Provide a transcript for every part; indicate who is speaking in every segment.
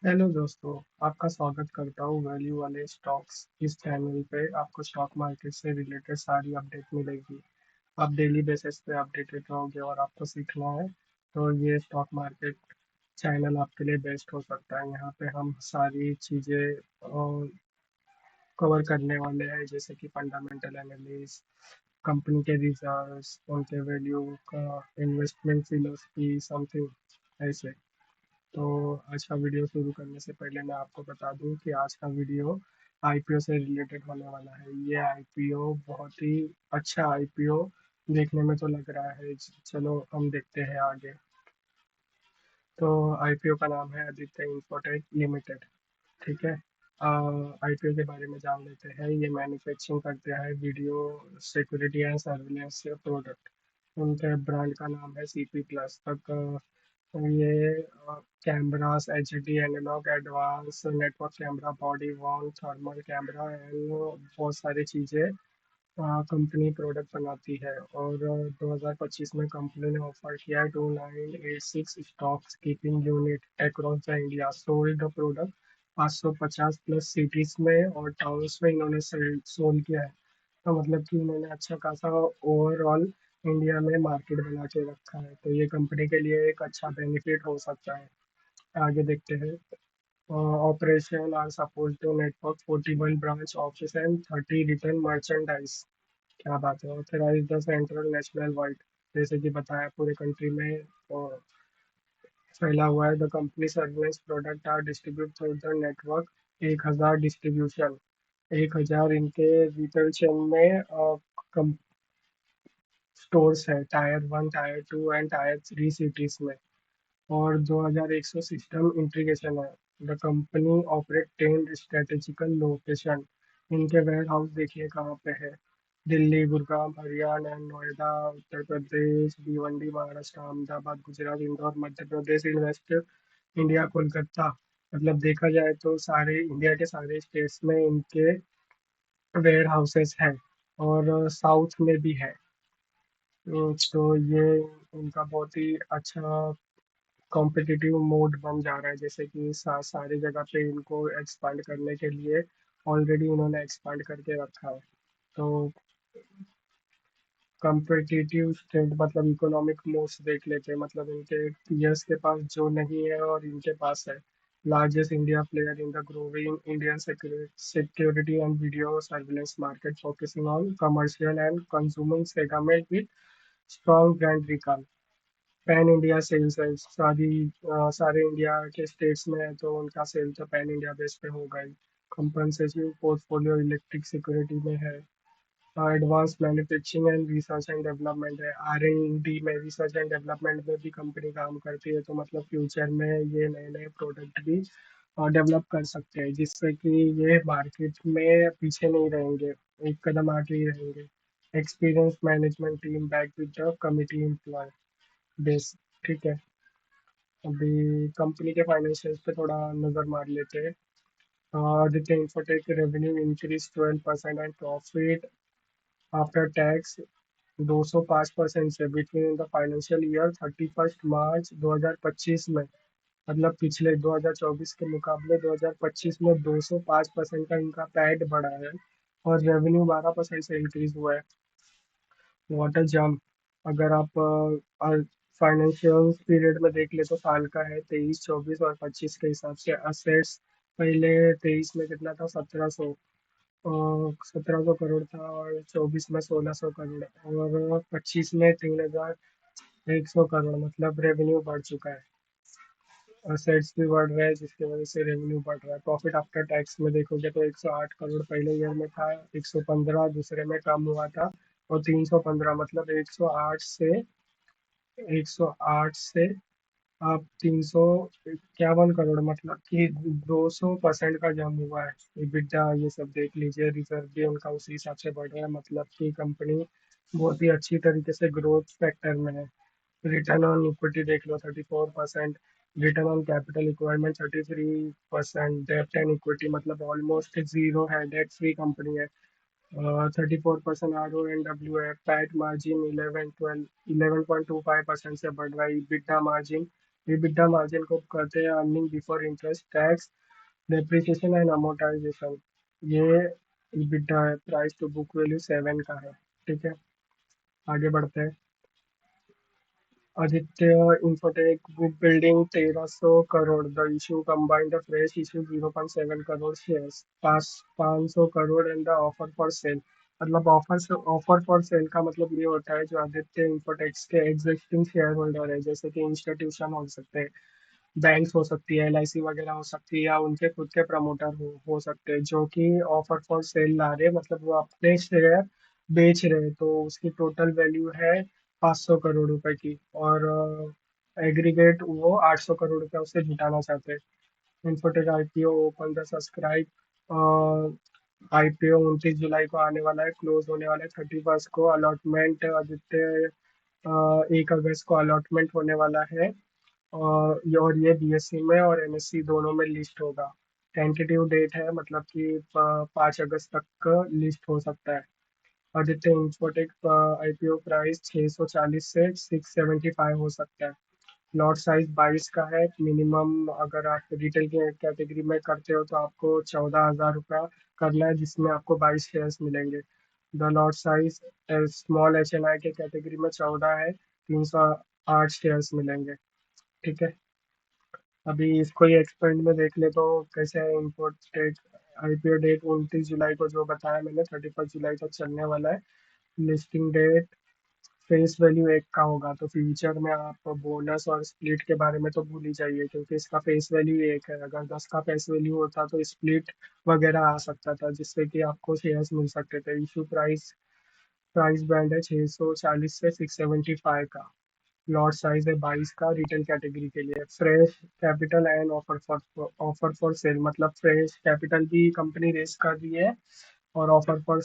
Speaker 1: Hello दोस्तों। आपका स्वागत करता हूँ वैल्यू वाले स्टॉक्स इस चैनल पे। आपको स्टॉक मार्केट से रिलेटेड सारी अपडेट मिलेगी। आप डेली बेसिस पे अपडेटेड रहोगे और आपको सीखना है तो ये स्टॉक मार्केट चैनल आपके लिए बेस्ट हो सकता है। यहाँ पे हम सारी चीज़ें कवर करने वाले हैं, जैसे कि फंडामेंटल एनालिसिस, कंपनी के रिजल्ट्स, उनके वैल्यू का, इन्वेस्टमेंट फिलोसफी, समथिंग ऐसे। तो आज का वीडियो शुरू करने से पहले मैं आपको बता दूं कि आज का वीडियो आईपीओ से रिलेटेड होने वाला है। ये आईपीओ बहुत ही अच्छा आईपीओ देखने में तो लग रहा है। चलो हम देखते हैं आगे। तो आईपीओ का नाम है आदित्य इंफोटेक लिमिटेड। ठीक है। आईपीओ के बारे में जान लेते हैं। ये मैन्युफैक्चरिंग करते हैं video security and surveillance product. उनके ब्रांड का नाम है सीपी प्लस तक। ये cameras, HD, analog, advance, network camera, body worn, thermal camera and बहुत सारी चीज़ें कंपनी प्रोडक्ट बनाती है। और 2025 में कंपनी ने ऑफर किया है 2986 stocks keeping unit across the India. Sold the product 550 plus cities में और टाउन्स में इन्होंने सोल किया है। तो मतलब कि इन्होंने अच्छा खासा ओवरऑल इंडिया में मार्केट बना के रखा है। तो ये कंपनी के लिए एक अच्छा बेनिफिट हो सकता है। आगे देखते हैं। Operation are support to network 41 branch office and 30 retail merchandise. क्या बात है। Authorize the central national wide, जैसे कि बताया पूरे कंट्री में फैला हुआ है। The company service product are distribute through the network. 1000 distribution, 1000 इनके रिटेल चेन में स्टोर्स है, tier one, tier two and tier three cities में। और 2100 सिस्टम इंटीग्रेशन है। The company operate 10 strategical location. इनके वेयर हाउस देखिए कहाँ पे है। Delhi, Gurgaon, Haryana, Noida Uttar Pradesh, Bhiwandi Maharashtra, Ahmedabad Gujarat, Indore Madhya Pradesh, invest India Kolkata. मतलब देखा जाए तो सारे इंडिया के सारे स्टेट्स में इनके वेयर हाउसेस हैं। और साउथ में भी है। तो ये उनका बहुत ही अच्छा कॉम्पिटिटिव मोड बन जा रहा है। जैसे कि सारी जगह पे इनको एक्सपांड करने के लिए ऑलरेडी उन्होंने एक्सपांड करके रखा है। तो कॉम्पिटिटिव स्टेट मतलब इकोनॉमिक मोड्स देख लेते हैं। मतलब इनके पीएस के पास जो नहीं है और इनके पास है। Largest India player in the growing Indian security and video surveillance market, focusing on commercial and consumer segment with strong brand recall. Pan India sales है। सारे इंडिया के स्टेट्स में है तो उनका सेल तो पैन इंडिया बेस पे होगा ही। कंपनसेशन पोर्टफोलियो इलेक्ट्रिक सिक्योरिटी में है। Advance manufacturing and research and development है। आर एंड डी में, रिसर्च एंड डेवलपमेंट में भी कंपनी काम करती है। तो मतलब फ्यूचर में ये नए नए प्रोडक्ट भी डेवलप कर सकते हैं, जिससे कि ये मार्केट में पीछे नहीं रहेंगे, एक कदम आगे ही रहेंगे। Experience management team back with the committee employ base. ठीक है। अभी कंपनी के फाइनेंशियल्स पे थोड़ा नजर मार लेते हैं। Aditya infotech revenue increase 12% and profit after tax 205% से बिटवीन द फाइनेंशियल ईयर 31 मार्च 2025 में। मतलब पिछले 2024 के मुकाबले 2025 में 205% का इनका पैड बढ़ा है। और रेवेन्यू 12% से इंक्रीज हुआ है। Water jump. अगर आप फाइनेंशियल पीरियड में देख ले तो साल का है, 23, 24 और 25 के हिसाब से असेट्स। पहले 23 में कितना था, 1700 था, और 24 में 1600 करोड़, और 25 में 3100 करोड़। मतलब रेवेन्यू बढ़ चुका है। असेट्स भी बढ़ रहे हैं जिसकी वजह से रेवेन्यू बढ़ रहा है। प्रॉफिट आफ्टर टैक्स में देखोगे तो 108 करोड़ पहले ईयर में था, 115 दूसरे में कम हुआ था, और 315, मतलब 108 से आप 351 करोड़, मतलब कि 200% का जम हुआ है। EBITDA ये सब देख लीजिए। रिजर्व भी उनका उसी हिसाब से बढ़ रहा है। मतलब कि कंपनी बहुत ही अच्छी तरीके से ग्रोथ फैक्टर में है। रिटर्न ऑन इक्विटी देख लो, 34%। Return on capital requirement 33%। डेप्ट एंड इक्विटी मतलब ऑलमोस्ट जीरो है, डेट फ्री कंपनी है। 34% RONW है। पैट मार्जिन 11 12 11.25% से बढ़ रहा है। EBITDA मार्जिन EBITDA मार्जिन को कहते हैं earning before interest tax depreciation and amortisation. ये EBITDA है। प्राइस टू बुक वैल्यू 7 का है। ठीक है, आगे बढ़ते हैं। Aditya infotech book building 1300 crore. The issue combine the fresh issue 0.7 crore shares pass 500 crore and the offer for sale. मतलब ऑफर फॉर सेल का मतलब ये होता है जो आदित्य इंफोटेक्स के एग्जिस्टिंग शेयर होल्डर है, जैसे कि इंस्टीट्यूशन हो सकते हैं, बैंक्स हो सकती है, एलआईसी वगैरह हो सकती है, या उनके खुद के प्रमोटर हो सकते हैं जो कि ऑफर फॉर सेल ला रहे हैं, मतलब वो अपने शेयर बेच रहे हैं। तो उसकी टोटल वैल्यू है 500 करोड़ रुपए की, और एग्रीगेट वो 800 करोड़ रुपए उससे जुटाना चाहते हैं। Infotech IPO open the subscribe. IPO 29 जुलाई को आने वाला है, क्लोज होने वाला है 31 को। अलॉटमेंट आदित्य 1 अगस्त को अलॉटमेंट होने वाला है। और ये बीएससी में और एनएससी दोनों में लिस्ट होगा। टेंटेटिव डेट है, मतलब कि 5 अगस्त तक लिस्ट हो सकता है। आदित्य इंफोटेक आईपीओ प्राइस 640 से 675 हो सकता है। लॉट साइज 22 का है। मिनिमम अगर आप रिटेल के कैटेगरी में करते हो तो आपको 14,000 रुपया करना है, जिसमें आपको 22 शेयर्स मिलेंगे। The lot size small HNI के कैटेगरी में 14 है, 308 शेयर्स मिलेंगे। ठीक है, अभी इसको ये एक्सपेंड में देख ले तो कैसे है। इम्पोर्ट डेट आईपीओ डेट 29 जुलाई को जो बताया मैंने, 31 जुलाई तक चलने वाला है। लिस्टिंग डेट फेस वैल्यू 1 का होगा, तो फ्यूचर में आप बोनस और स्प्लिट के बारे में तो भूल ही जाइए, क्योंकि इसका फेस वैल्यू 1 है। अगर 10 का फेस वैल्यू होता तो स्प्लिट वगैरह आ सकता था, जिससे कि आपको शेयर्स मिल सकते थे। इशू प्राइस प्राइस बैंड है 640 से 675 का। लॉट साइज है 22 का रिटेल कैटेगरी के लिए। Fresh capital and offer for sale, मतलब फ्रेश कैपिटल भी कंपनी रेस कर रही है, और ऑफर फॉर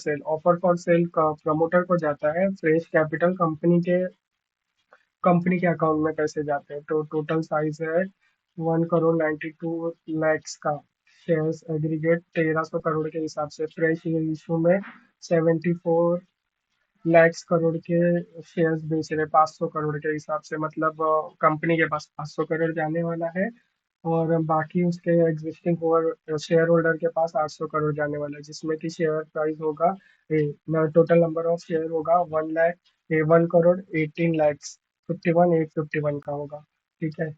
Speaker 1: सेल का प्रमोटर को जाता है। फ्रेश कैपिटल कंपनी के अकाउंट में पैसे जाते हैं। तो टोटल साइज है 1 करोड़ 92 लैक्स का। शेयर्स एग्रीगेट 1300 करोड़ के हिसाब से। फ्रेश इशू में 74 लैक्स करोड़ के शेयर्स बेच रहे 500 करोड़ के हिसाब से, मतलब कंपनी के पास 500 करोड़ जाने वाला है, और बाकी उसके एग्जिस्टिंग शेयर होल्डर के पास 800 करोड़ जाने वाला है, जिसमें कि शेयर प्राइस होगा, टोटल नंबर ऑफ शेयर होगा 1,18,51,851 का होगा। ठीक है,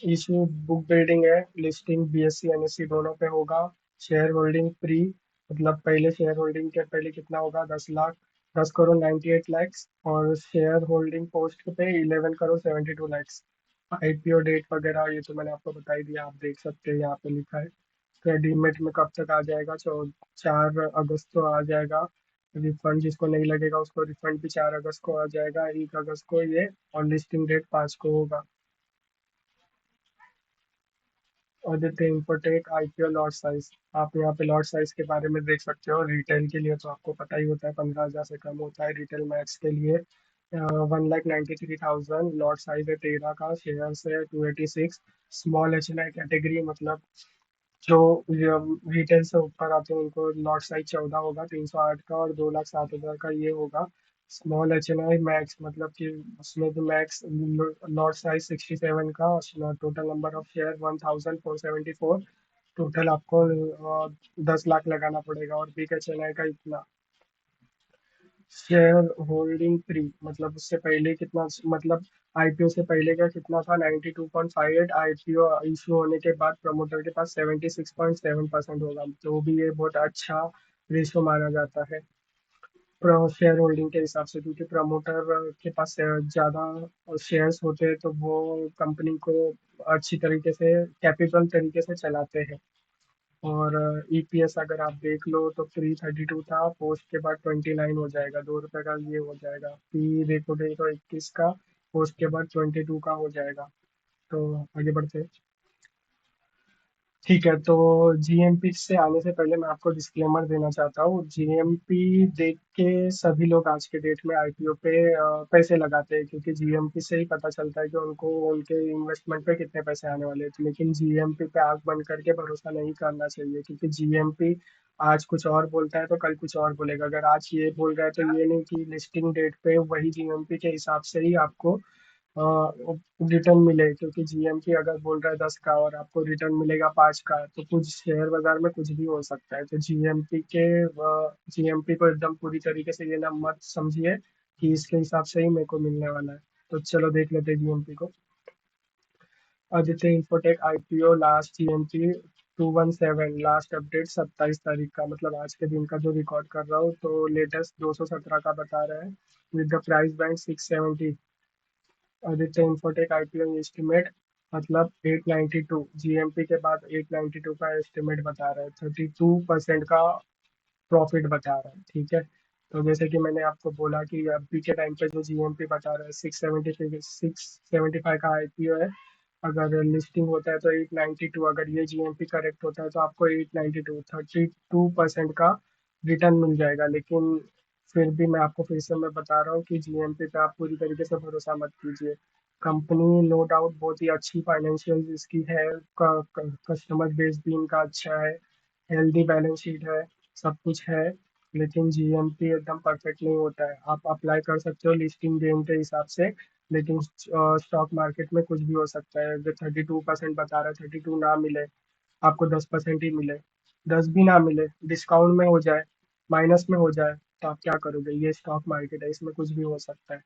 Speaker 1: इशू बुक बिल्डिंग है। लिस्टिंग बीएससी एनएससी दोनों पे होगा। शेयर होल्डिंग प्री, मतलब पहले शेयर होल्डिंग के पहले कितना होगा, 10 लाख, 10 करोड़ 98 लैक्स। और शेयर होल्डिंग पोस्ट पे 11 करोड़ 72 लैक्स। आईपीओ डेट वगैरह ये तो मैंने आपको बता ही दिया, आप देख सकते हैं, यहाँ पे लिखा है। क्रेडिट में कब तक आ जाएगा, 4 अगस्त को आ जाएगा। रिफंड जिसको नहीं लगेगा उसको रिफंड भी 4 अगस्त को आ जाएगा, 1 अगस्त को ये। और लिस्टिंग डेट 5 को होगा। Aditya infotech IPO lot size, आप यहाँ पे लॉट साइज के बारे में देख सकते हो। रिटेल के लिए तो आपको पता ही होता है, 15,000 से कम होता है रिटेल मैक्स के लिए। 1,93,000 लॉट साइज है, 13 का। शेयर है 286। Small H N I category, मतलब जो रिटेल से ऊपर आते हैं उनको लॉट साइज 14 होगा, 308 का, और 2,07,000 का ये होगा। स्मॉल एचएनआई मैक्स, मतलब कि उसमें जो मैक्स लॉट साइज 67 का। Total number of share 1,474। Total आपको 10 लाख लगाना पड़ेगा। और बिग एचएनआई का इतना। शेयर होल्डिंग फ्री, मतलब उससे पहले कितना, मतलब आईपीओ से पहले का कितना था, 92.58। आईपीओ इशू होने के बाद प्रमोटर के पास 76.7% होगा, तो भी ये बहुत अच्छा रेशो माना जाता है शेयर होल्डिंग के हिसाब से, क्योंकि प्रमोटर के पास ज्यादा शेयर्स होते हैं, तो वो कंपनी को अच्छी तरीके से कैपेबल तरीके से चलाते हैं। और ईपीएस अगर आप देख लो तो प्री 32 था, पोस्ट के बाद 29 हो जाएगा, 2 रुपए का ये हो जाएगा। पी देखो देखो 21 का, पोस्ट के बाद 22 का हो जाएगा। तो आगे बढ़ते हैं। ठीक है, तो जीएमपी से आने से पहले मैं आपको डिस्क्लेमर देना चाहता हूँ। जीएमपी देख के सभी लोग आज के डेट में आईपीओ पे पैसे लगाते हैं, क्योंकि जीएमपी से ही पता चलता है कि उनको उनके इन्वेस्टमेंट पे कितने पैसे आने वाले हैं। लेकिन जीएमपी पे आंख बंद करके भरोसा नहीं करना चाहिए, क्योंकि जीएमपी आज कुछ और बोलता है तो कल कुछ और बोलेगा। अगर आज ये बोल रहा है तो ये नहीं कि लिस्टिंग डेट पे वही जीएमपी के हिसाब से ही आपको रिटर्न मिले, क्योंकि जीएमपी अगर बोल रहा है 10 का और आपको रिटर्न मिलेगा 5 का, तो कुछ शेयर बाजार में कुछ भी हो सकता है। तो जीएमपी को एकदम पूरी तरीके से ये ना मत समझिए कि इसके हिसाब से ही मेरे को मिलने वाला है। तो चलो देख लेते हैं जीएमपी को। Aditya infotech IPO last GMP 217, last update 27 तारीख का, मतलब आज के दिन का जो रिकॉर्ड कर रहा हूँ, तो लेटेस्ट 217 का बता रहा है, with the price band 670। Aditya infotech IPO estimate मतलब 892, जीएमपी के बाद 892 का एस्टिमेट बता रहा है, 32% का प्रॉफिट बता रहा है। ठीक है, तो जैसे कि मैंने आपको बोला कि अभी के टाइम पे जो जीएमपी बता रहा है 675 का आईपीओ है। अगर लिस्टिंग होता है तो 892, अगर ये जीएमपी करेक्ट होता है तो आपको 892, 32% का रिटर्न मिल जाएगा। लेकिन फिर भी मैं आपको फिर से मैं बता रहा हूँ कि जीएमपी पे आप पूरी तरीके से भरोसा मत कीजिए। कंपनी नो डाउट बहुत ही अच्छी फाइनेंशियल इसकी है, कस्टमर बेस भी इनका अच्छा है, हेल्दी बैलेंस शीट है, सब कुछ है। लेकिन जीएमपी एकदम परफेक्ट नहीं होता है। आप अप्लाई कर सकते हो लिस्टिंग गेम के हिसाब से, लेकिन स्टॉक मार्केट में कुछ भी हो सकता है। अगर 32% बता रहा है, 32 ना मिले, आपको 10% ही मिले, 10 भी ना मिले, डिस्काउंट में हो जाए, माइनस में हो जाए, तो आप क्या करोगे? ये स्टॉक मार्केट है, इसमें कुछ भी हो सकता है।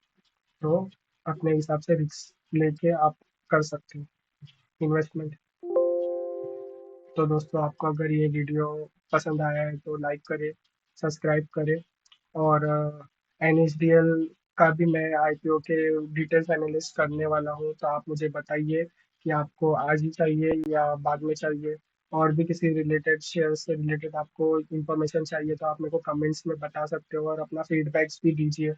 Speaker 1: तो अपने हिसाब से रिस्क लेके आप कर सकते हो इन्वेस्टमेंट। तो दोस्तों, आपको अगर ये वीडियो पसंद आया है तो लाइक करें, सब्सक्राइब करें। और एनएसडीएल का भी मैं आईपीओ के डिटेल्स एनालिस्ट करने वाला हूँ, तो आप मुझे बताइए कि आपको आज ही चाहिए या बाद में चाहिए। और भी किसी रिलेटेड शेयर से रिलेटेड आपको इंफॉर्मेशन चाहिए तो आप मेरे को कमेंट्स में बता सकते हो और अपना फीडबैक्स भी दीजिए।